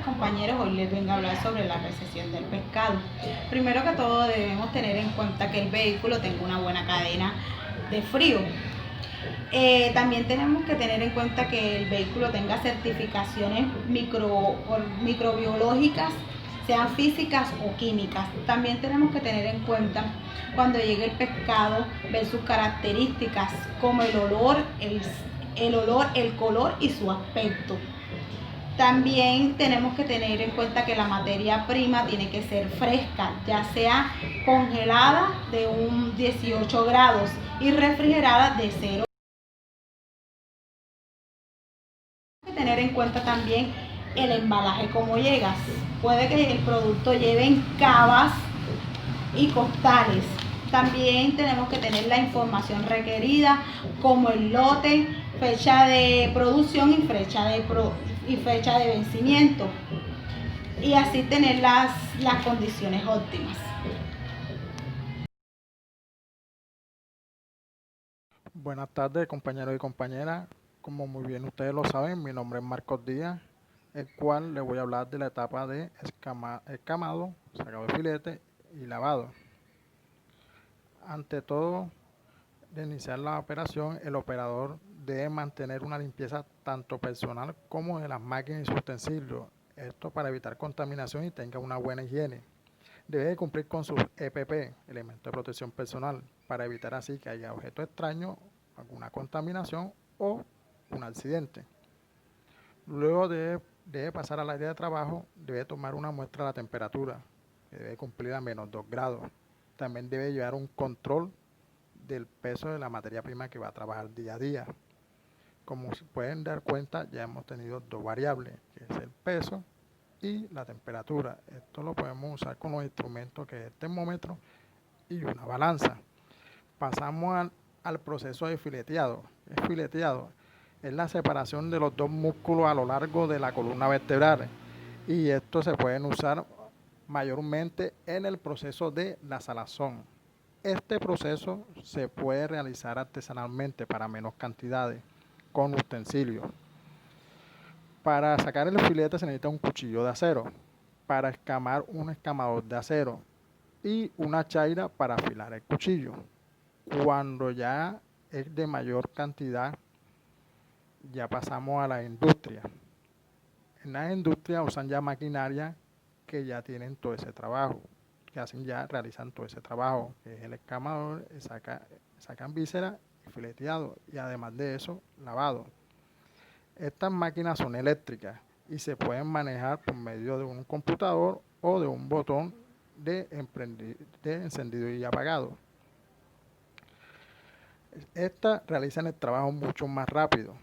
compañeros, hoy les vengo a hablar sobre la recesión del pescado. Primero que todo debemos tener en cuenta que el vehículo tenga una buena cadena de frío. También tenemos que tener en cuenta que el vehículo tenga certificaciones microbiológicas, sean físicas o químicas. También tenemos que tener en cuenta cuando llegue el pescado, ver sus características como el olor, el color y su aspecto. También tenemos que tener en cuenta que la materia prima tiene que ser fresca, ya sea congelada de un 18 grados y refrigerada de 0. Hay que tener en cuenta también el embalaje, cómo llegas. Puede que el producto lleve cavas y costales. También tenemos que tener la información requerida, como el lote, fecha de producción y fecha de vencimiento, y así tener las condiciones óptimas. Buenas tardes, compañeros y compañeras. Como muy bien ustedes lo saben, mi nombre es Marcos Díaz, el cual les voy a hablar de la etapa de escamado, sacado de filete y lavado. Ante todo, de iniciar la operación, el operador debe mantener una limpieza tanto personal como de las máquinas y sus utensilios. Esto para evitar contaminación y tenga una buena higiene. Debe cumplir con sus EPP, elementos de protección personal, para evitar así que haya objetos extraños, alguna contaminación o un accidente. Luego debe pasar al área de trabajo, debe tomar una muestra de la temperatura, que debe cumplir a -2 grados. También debe llevar un control del peso de la materia prima que va a trabajar día a día. Como se pueden dar cuenta, ya hemos tenido dos variables, que es el peso y la temperatura. Esto lo podemos usar con los instrumentos que es el termómetro y una balanza. Pasamos al proceso de fileteado. El fileteado es la separación de los dos músculos a lo largo de la columna vertebral, y estos se pueden usar mayormente en el proceso de la salazón. Este proceso se puede realizar artesanalmente para menos cantidades con utensilios. Para sacar el filete se necesita un cuchillo de acero, para escamar un escamador de acero y una chaira para afilar el cuchillo. Cuando ya es de mayor cantidad, ya pasamos a la industria. En la industria usan ya maquinaria que ya tienen todo ese trabajo, realizan todo ese trabajo, que es el escamador, sacan vísceras y fileteado, y además de eso, lavado. Estas máquinas son eléctricas y se pueden manejar por medio de un computador o de un botón de encendido y apagado. Estas realizan el trabajo mucho más rápido,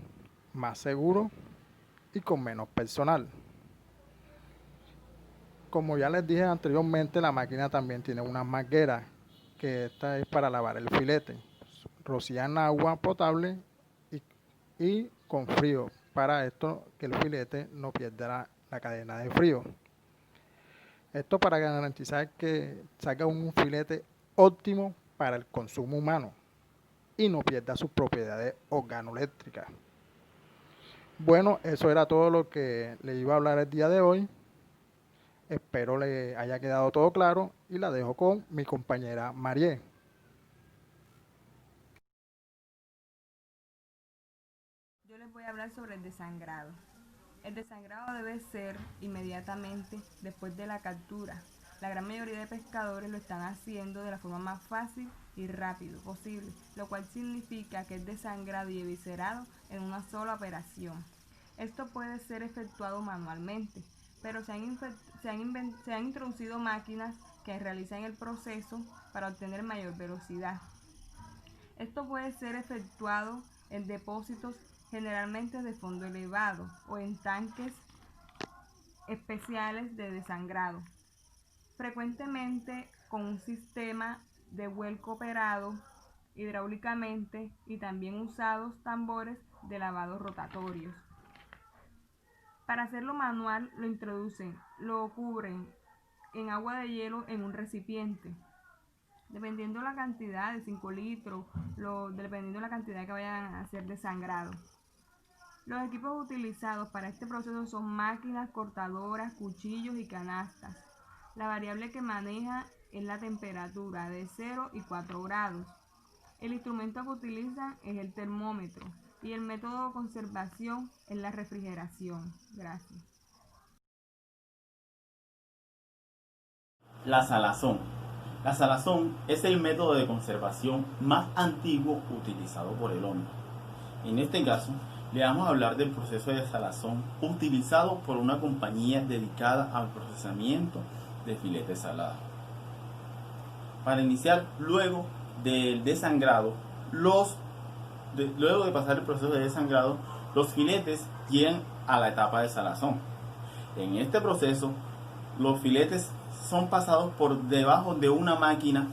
más seguro y con menos personal. Como ya les dije anteriormente, la máquina también tiene una manguera, que esta es para lavar el filete. Rocían agua potable y con frío, para esto que el filete no pierda la cadena de frío. Esto para garantizar que salga un filete óptimo para el consumo humano y no pierda sus propiedades organoeléctricas. Bueno, eso era todo lo que le iba a hablar el día de hoy. Espero le haya quedado todo claro y la dejo con mi compañera Marie. Yo les voy a hablar sobre el desangrado. El desangrado debe ser inmediatamente después de la captura. La gran mayoría de pescadores lo están haciendo de la forma más fácil y rápido posible, lo cual significa que es desangrado y eviscerado en una sola operación. Esto puede ser efectuado manualmente, pero se han introducido máquinas que realizan el proceso para obtener mayor velocidad. Esto puede ser efectuado en depósitos generalmente de fondo elevado o en tanques especiales de desangrado, frecuentemente con un sistema de vuelco operado hidráulicamente, y también usados tambores de lavado rotatorios. Para hacerlo manual, lo introducen, lo cubren en agua de hielo en un recipiente, dependiendo la cantidad de 5 litros, dependiendo de la cantidad que vayan a hacer desangrado. Los equipos utilizados para este proceso son máquinas, cortadoras, cuchillos y canastas. La variable que maneja es la temperatura de 0 y 4 grados. El instrumento que utilizan es el termómetro y el método de conservación es la refrigeración. Gracias. La salazón. La salazón es el método de conservación más antiguo utilizado por el hombre. En este caso, le vamos a hablar del proceso de salazón utilizado por una compañía dedicada al procesamiento de filetes salados. Para iniciar, luego del desangrado, luego de pasar el proceso de desangrado, los filetes llegan a la etapa de salazón. En este proceso, los filetes son pasados por debajo de una máquina,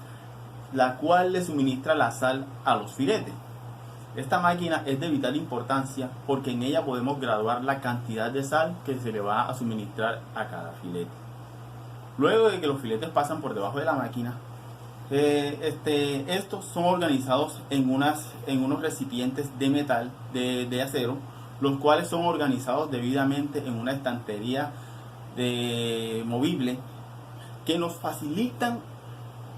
la cual le suministra la sal a los filetes. Esta máquina es de vital importancia porque en ella podemos graduar la cantidad de sal que se le va a suministrar a cada filete. Luego de que los filetes pasan por debajo de la máquina, estos son organizados en unos recipientes de metal, de acero, los cuales son organizados debidamente en una estantería movible que nos facilitan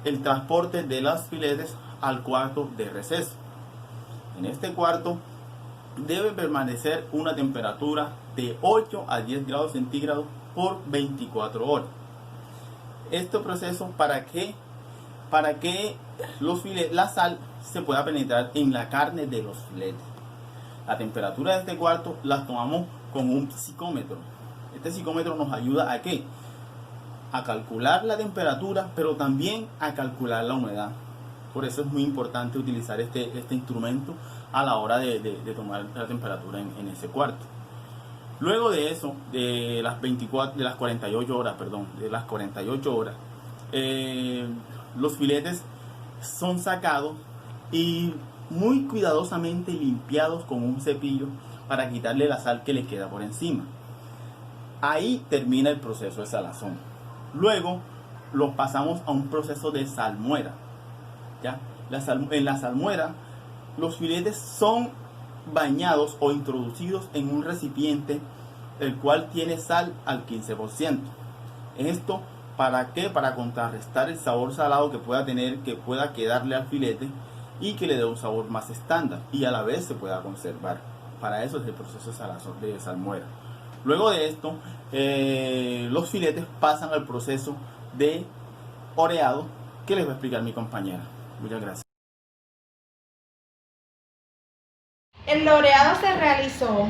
el transporte de los filetes al cuarto de receso. En este cuarto debe permanecer una temperatura de 8 a 10 grados centígrados por 24 horas. Este proceso para que la sal se pueda penetrar en la carne de los filetes. La temperatura de este cuarto la tomamos con un psicómetro. Este psicómetro nos ayuda a ¿qué? A calcular la temperatura, pero también a calcular la humedad. Por eso es muy importante utilizar este instrumento a la hora de tomar la temperatura en ese cuarto. Luego de eso, de las 48 horas, los filetes son sacados y muy cuidadosamente limpiados con un cepillo para quitarle la sal que le queda por encima. Ahí termina el proceso de salazón. Luego lo pasamos a un proceso de salmuera. ¿Ya? En la salmuera, los filetes son bañados o introducidos en un recipiente el cual tiene sal al 15%. Esto ¿para qué? Para contrarrestar el sabor salado que pueda tener, que pueda quedarle al filete y que le dé un sabor más estándar y a la vez se pueda conservar. Para eso es el proceso de salmuera. Luego de esto, los filetes pasan al proceso de oreado que les va a explicar mi compañera. Muchas gracias. El loreado se realizó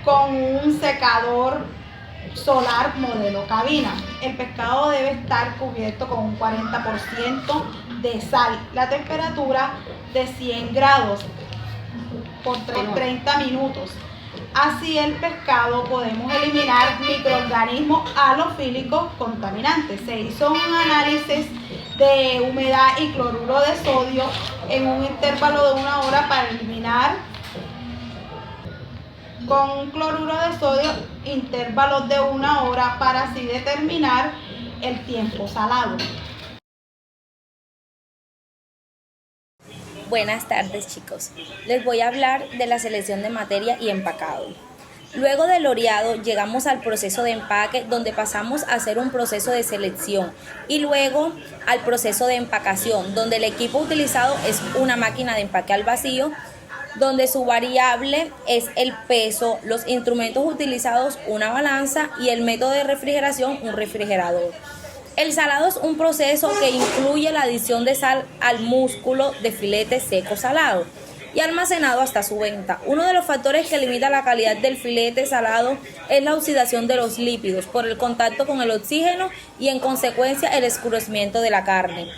con un secador solar modelo cabina. El pescado debe estar cubierto con un 40% de sal. La temperatura de 100 grados por 30 minutos. Así el pescado podemos eliminar microorganismos halofílicos contaminantes. Se hizo un análisis de humedad y cloruro de sodio en un intervalo de 1 hora para eliminar con cloruro de sodio intervalos de 1 hora para así determinar el tiempo salado. Buenas tardes, chicos. Les voy a hablar de la selección de materia y empacado. Luego del oreado llegamos al proceso de empaque, donde pasamos a hacer un proceso de selección y luego al proceso de empacación, donde el equipo utilizado es una máquina de empaque al vacío, donde su variable es el peso, los instrumentos utilizados una balanza y el método de refrigeración un refrigerador. El salado es un proceso que incluye la adición de sal al músculo de filete seco salado y almacenado hasta su venta. Uno de los factores que limita la calidad del filete salado es la oxidación de los lípidos por el contacto con el oxígeno y en consecuencia el escurecimiento de la carne.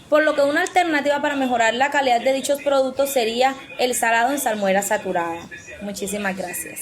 Por lo que una alternativa para mejorar la calidad de dichos productos sería el salado en salmuera saturada. Muchísimas gracias.